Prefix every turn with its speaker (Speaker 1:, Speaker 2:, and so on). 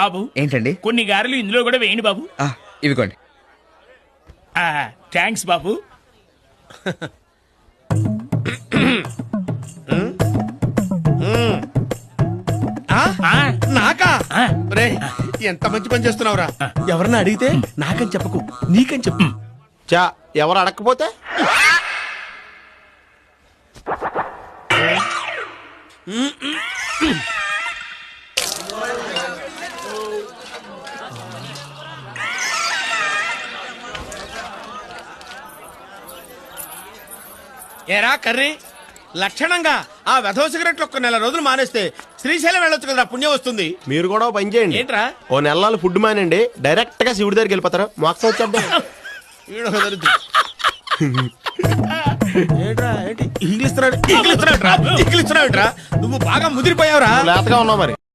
Speaker 1: బాబు
Speaker 2: ఏంటండి?
Speaker 1: కొన్ని గారెలు ఇందులో కూడా వేయండి బాబు.
Speaker 2: ఇవిగోండి.
Speaker 1: థ్యాంక్స్ బాబు.
Speaker 3: నాకా? రే, ఎంత మంచి పని చేస్తున్నావురా. ఎవరన్నా అడిగితే నాకని చెప్పకు, నీకని చెప్పు.
Speaker 4: చా, ఎవరు అడగకపోతే
Speaker 3: ఏరా కర్రీ, లక్షణంగా ఆ వెధవ సిగరెట్లు ఒక్క నెల రోజులు మానేస్తే శ్రీశైలం వెళ్ళొచ్చు కదా, పుణ్యం వస్తుంది.
Speaker 4: మీరు కూడా ఓ పని చేయండి.
Speaker 3: ఏంట్రా?
Speaker 4: ఓ నెలలు ఫుడ్ మానండి, డైరెక్ట్ గా శివుడి దగ్గరికి వెళ్ళిపోతారు. మోక్షం వచ్చేద్దాం. ఇంగ్లీష్ నువ్వు బాగా ముదిరిపోయావురా. లేతగా ఉన్నావు మరి.